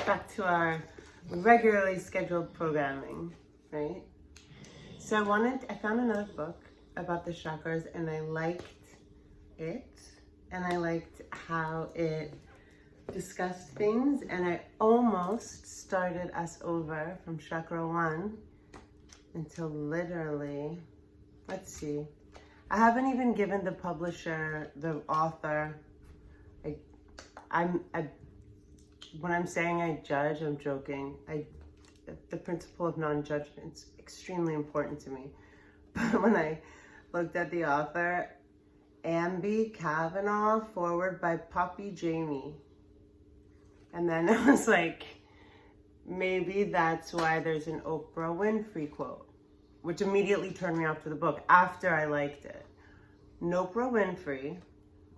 back to our regularly scheduled programming, right? So I found another book about the chakras, and I liked it, and I liked how it discussed things, and I almost started us over from chakra 1 until literally, let's see, I haven't even given the publisher, the author, when I'm saying I judge, I'm joking. The principle of non-judgment is extremely important to me. But when I looked at the author, Amby Kavanaugh, forward by Poppy Jamie. And then I was like, maybe that's why there's an Oprah Winfrey quote, which immediately turned me off to the book after I liked it. No Oprah Winfrey,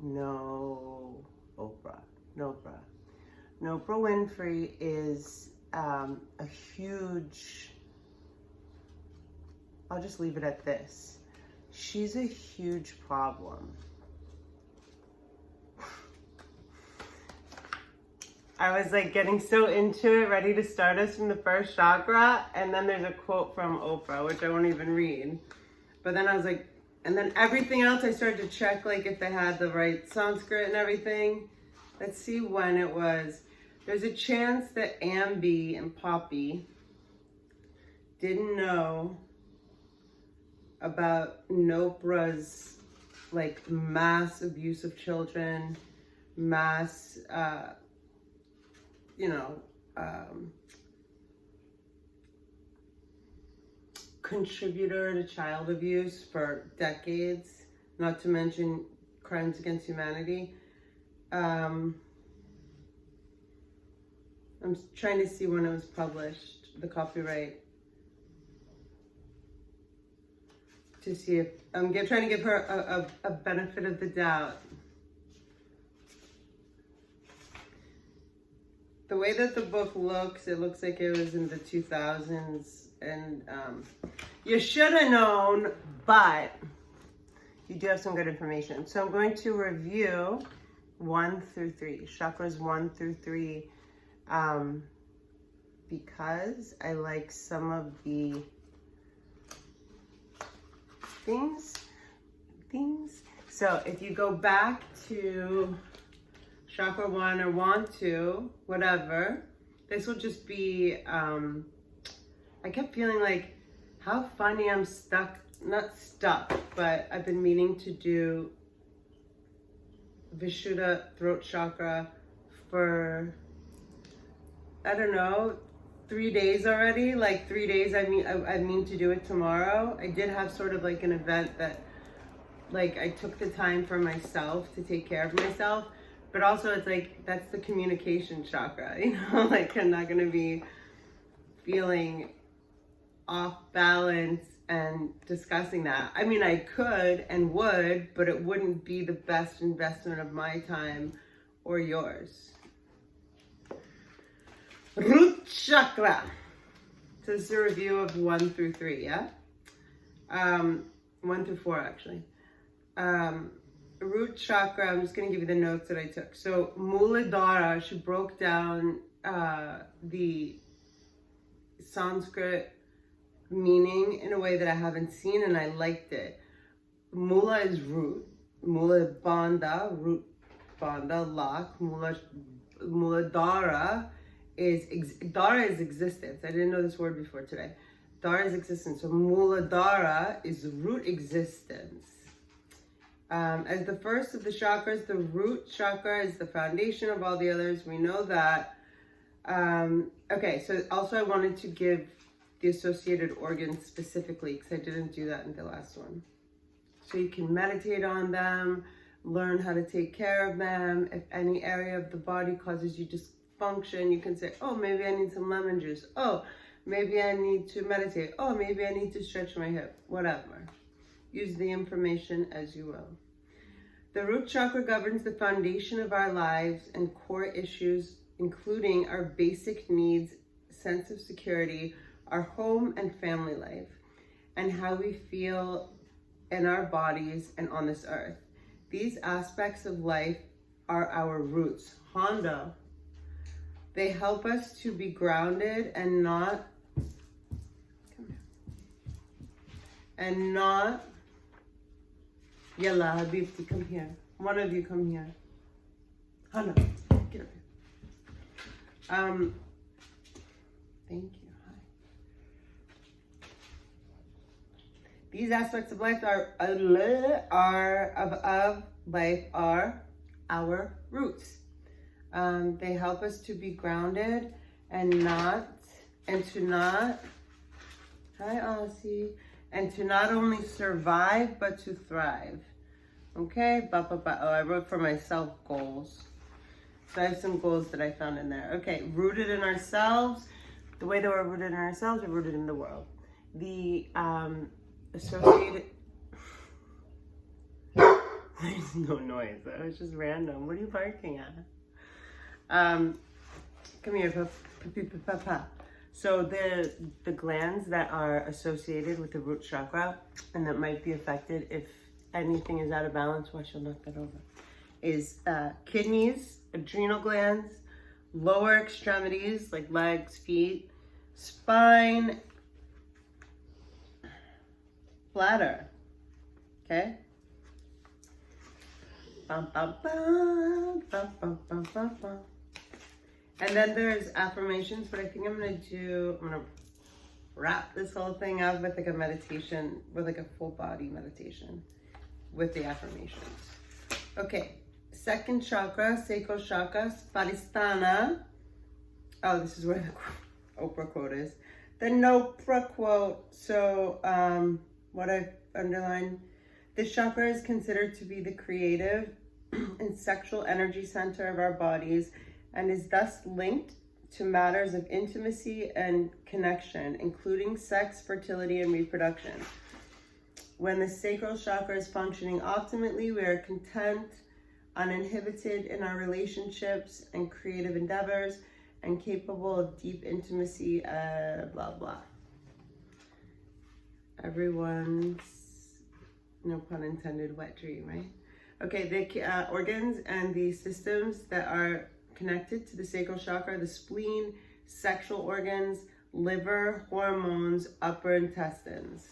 no Oprah, no Oprah. No, Oprah Winfrey is a huge, I'll just leave it at this. She's a huge problem. I was like getting so into it, ready to start us from the first chakra, and then there's a quote from Oprah, which I won't even read. But then I was like, and then everything else I started to check, like if they had the right Sanskrit and everything. Let's see when it was. There's a chance that Amby and Poppy didn't know about Oprah's like mass abuse of children, mass, contributor to child abuse for decades, not to mention crimes against humanity. I'm trying to see when it was published, the copyright, to see if, I'm trying to give her a benefit of the doubt. The way that the book looks, it looks like it was in the 2000s, and you should have known, but you do have some good information. So I'm going to review 1 through 3, chakras 1 through 3, because I like some of the things. So if you go back to chakra 1 or want to, whatever, this will just be, I kept feeling like how funny I'm not stuck, but I've been meaning to do Vishuddha throat chakra for, I don't know, 3 days already. Like 3 days, I mean to do it tomorrow. I did have sort of like an event that, like, I took the time for myself to take care of myself, but also it's like, that's the communication chakra, you know, like I'm not gonna be feeling off balance and discussing that. I mean, I could and would, but it wouldn't be the best investment of my time or yours. Root Chakra. So this is a review of 1 through 3, yeah? 1 through 4, actually. Root Chakra, I'm just going to give you the notes that I took. So Muladhara, she broke down the Sanskrit meaning in a way that I haven't seen, and I liked it. Mula is root. Mula Bandha, root Bandha, lock. Muladhara is existence. I didn't know this word before today. Dhara is existence. So Muladhara is root existence. As the first of the chakras, the root chakra is the foundation of all the others. We know that. Okay, so also I wanted to give the associated organs specifically, because I didn't do that in the last one. So you can meditate on them, learn how to take care of them. If any area of the body causes you dysfunction, you can say, oh, maybe I need some lemon juice. Oh, maybe I need to meditate. Oh, maybe I need to stretch my hip. Whatever. Use the information as you will. The root chakra governs the foundation of our lives and core issues, including our basic needs, sense of security, our home and family life, and how we feel in our bodies and on this earth. These aspects of life are our roots. Honda. They help us to be grounded and not, Yalla, Habibti, come here. One of you come here. Hana, get up here. Thank you. Hi. These aspects of life of life are our roots. They help us to be grounded and to not, hi Aussie, and to not only survive, but to thrive. Okay, oh, I wrote for myself goals. So I have some goals that I found in there. Okay, rooted in ourselves. The way that we're rooted in ourselves, we're rooted in the world. The associated, there's no noise, that was just random. What are you barking at? Come here, papa. So the glands that are associated with the root chakra and that might be affected if anything is out of balance, watch, I'll knock that over, is kidneys, adrenal glands, lower extremities like legs, feet, spine, bladder. Okay? Bum, bum, bum, bum, bum, bum, bum, bum. And then there's affirmations, but I think I'm gonna wrap this whole thing up with like a meditation, with like a full body meditation with the affirmations. Okay, second chakra, sacral chakra, Spadhisthana. Oh, this is where the Oprah quote is. The Oprah quote. So what I've underlined, this chakra is considered to be the creative and sexual energy center of our bodies, and is thus linked to matters of intimacy and connection, including sex, fertility, and reproduction. When the sacral chakra is functioning optimally, we are content, uninhibited in our relationships and creative endeavors, and capable of deep intimacy, blah, blah. Everyone's, no pun intended, wet dream, right? Okay, the organs and the systems that are connected to the sacral chakra, the spleen, sexual organs, liver, hormones, upper intestines.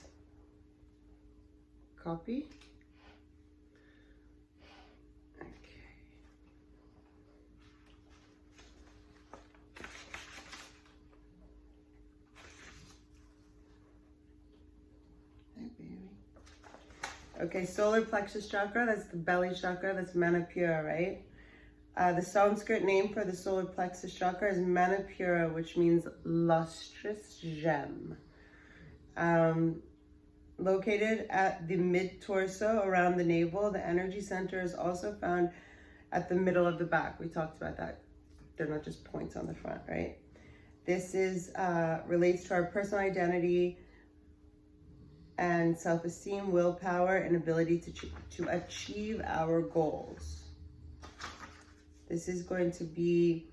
Copy? Okay. Hey, baby. Okay, solar plexus chakra, that's the belly chakra, that's Manipura, right? The Sanskrit name for the solar plexus chakra is Manipura, which means lustrous gem. Located at the mid-torso around the navel, the energy center is also found at the middle of the back. We talked about that. They're not just points on the front, right? This is relates to our personal identity and self-esteem, willpower, and ability to achieve our goals. This is going to be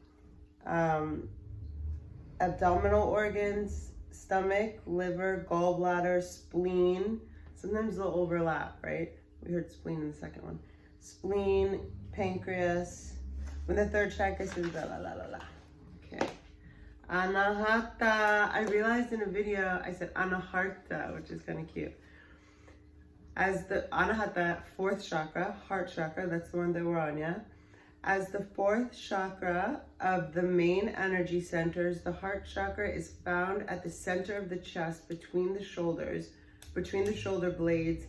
abdominal organs, stomach, liver, gallbladder, spleen. Sometimes they'll overlap, right? We heard spleen in the second one. Spleen, pancreas. When the third chakra says la la la la la. Okay. Anahata. I realized in a video I said anaharta, which is kind of cute. As the anahata, fourth chakra, heart chakra, that's the one that we're on, yeah? As the fourth chakra of the main energy centers, the heart chakra is found at the center of the chest, between the shoulders, between the shoulder blades,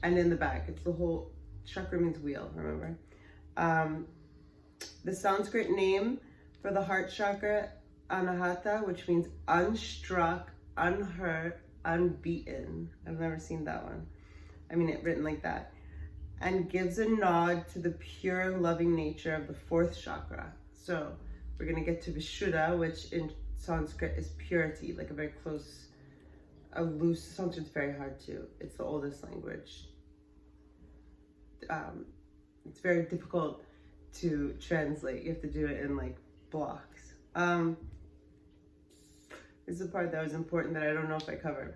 and in the back. It's the whole, chakra means wheel, remember? The Sanskrit name for the heart chakra, Anahata, which means unstruck, unhurt, unbeaten. I've never seen that one. I mean, it written like that. And gives a nod to the pure and loving nature of the fourth chakra. So we're gonna get to Vishuddha, which in Sanskrit is purity, like a very close, a loose, Sanskrit's very hard too. It's the oldest language. It's very difficult to translate. You have to do it in like blocks. This is the part that was important that I don't know if I covered.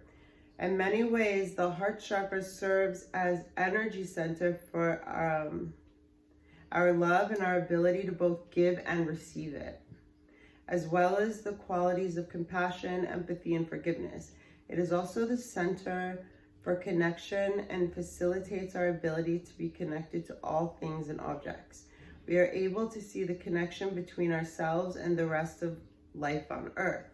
In many ways, the heart chakra serves as energy center for our love and our ability to both give and receive it. as well as the qualities of compassion, empathy, and forgiveness. It is also the center for connection and facilitates our ability to be connected to all things and objects. We are able to see the connection between ourselves and the rest of life on earth.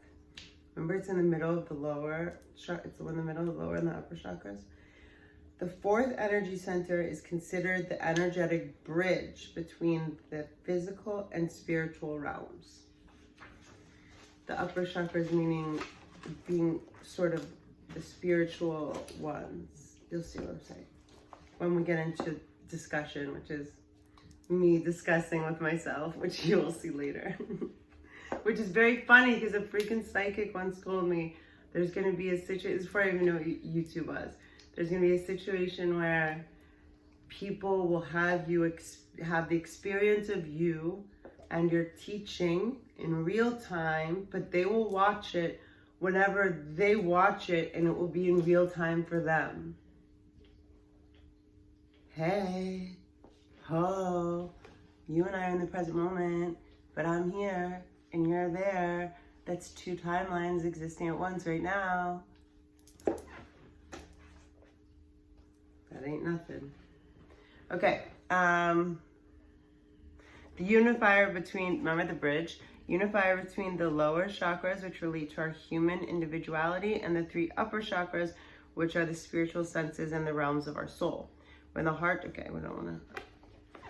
Remember, it's in the middle of the lower, it's in the middle of the lower and the upper chakras. The fourth energy center is considered the energetic bridge between the physical and spiritual realms. The upper chakras meaning being sort of the spiritual ones. You'll see what I'm saying when we get into discussion, which is me discussing with myself, which you will see later. Which is very funny because a freaking psychic once told me there's going to be a situation, before I even know what YouTube was, there's going to be a situation where people will have you have the experience of you and your teaching in real time, but they will watch it whenever they watch it, and it will be in real time for them. Hey, ho, you and I are in the present moment, but I'm here and you're there. That's two timelines existing at once right now. That ain't nothing. Okay, the unifier between, remember the bridge? Unifier between the lower chakras, which relate to our human individuality, and the three upper chakras, which are the spiritual senses and the realms of our soul. When the heart, okay, we don't want to.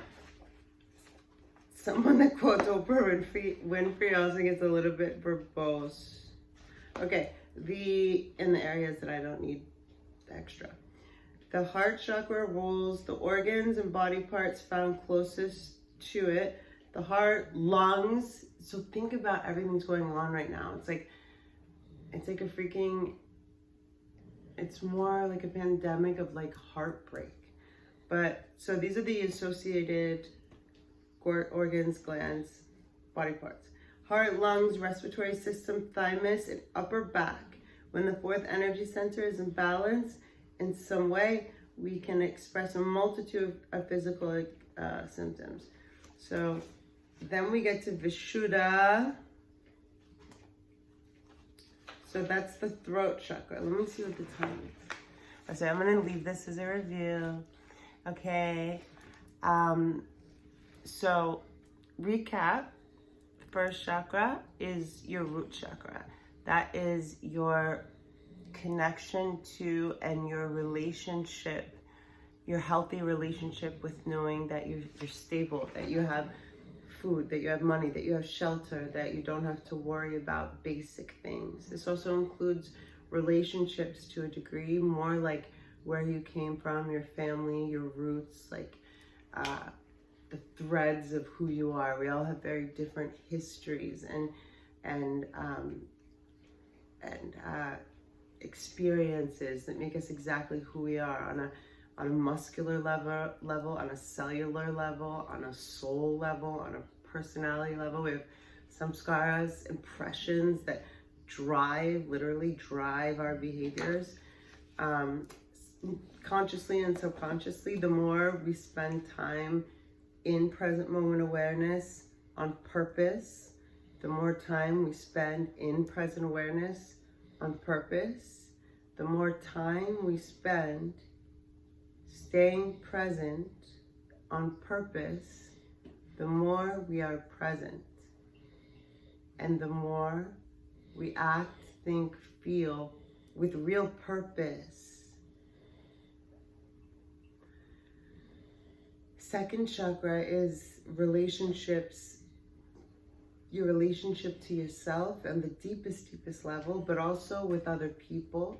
Someone that quotes Oprah Winfrey also gets a little bit verbose. Okay, in the areas that I don't need extra. The heart chakra rules the organs and body parts found closest to it. The heart, lungs. So think about everything that's going on right now. It's like a freaking, it's more like a pandemic of like heartbreak. But so these are the associated organs, glands, body parts. Heart, lungs, respiratory system, thymus, and upper back. When the fourth energy center is in balance in some way, we can express a multitude of physical symptoms. So then we get to Vishuddha. So that's the throat chakra. Let me see what the time is. So I'm going to leave this as a review. Okay. So recap, first chakra is your root chakra. That is your connection to and your relationship, your healthy relationship with knowing that you're stable, that you have food, that you have money, that you have shelter, that you don't have to worry about basic things. This also includes relationships to a degree, more like where you came from, your family, your roots, like the threads of who you are. We all have very different histories and experiences that make us exactly who we are on a muscular level, on a cellular level, on a soul level, on a personality level. We have samskaras, impressions that literally drive our behaviors. Consciously and subconsciously, the more we spend time in present moment awareness on purpose, the more time we spend in present awareness on purpose, the more time we spend staying present on purpose, the more we are present, and the more we act, think, feel with real purpose. Second chakra is relationships, your relationship to yourself and the deepest level, but also with other people.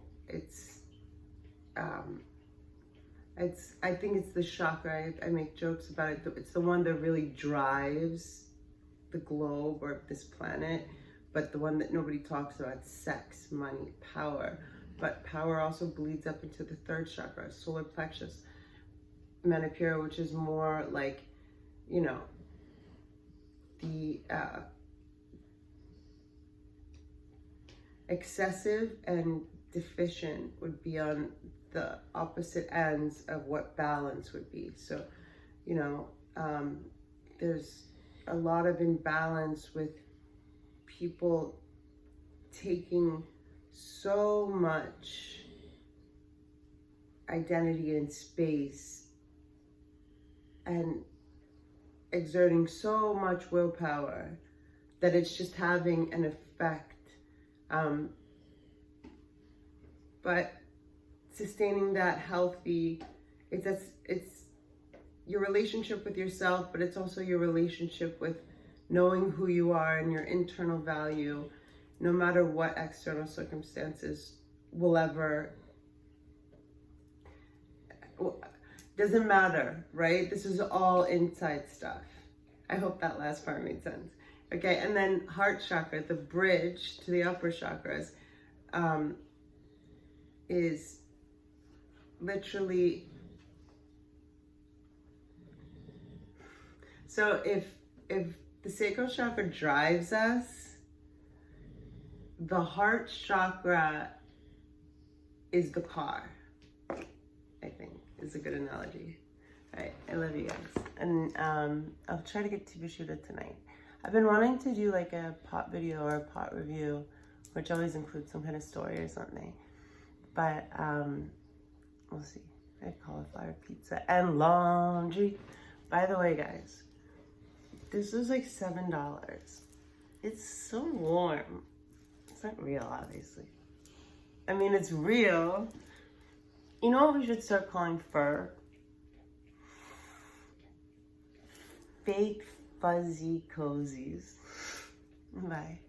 I think it's the chakra, I make jokes about it, it's the one that really drives the globe or this planet, but the one that nobody talks about, sex, money, power. But power also bleeds up into the third chakra, solar plexus, Manipura, which is more like, you know, the excessive and deficient would be on the opposite ends of what balance would be. So, you know, there's a lot of imbalance with people taking so much identity in space and exerting so much willpower that it's just having an effect. But sustaining that healthy, it's your relationship with yourself, but it's also your relationship with knowing who you are and your internal value, no matter what external circumstances will ever, doesn't matter, right? This is all inside stuff. I hope that last part made sense. Okay, and then heart chakra, the bridge to the upper chakras, is literally, so if the sacral chakra drives us, the heart chakra is the car, I think is a good analogy. All right, I love you guys. And I'll try to get to Vishuddha tonight. I've been wanting to do like a pot video or a pot review, which always includes some kind of story or something. But we'll see. I have cauliflower pizza and laundry. By the way, guys, this was like $7. It's so warm. It's not real, obviously. I mean, it's real. You know what we should start calling fur? Fake fuzzy cozies. Bye.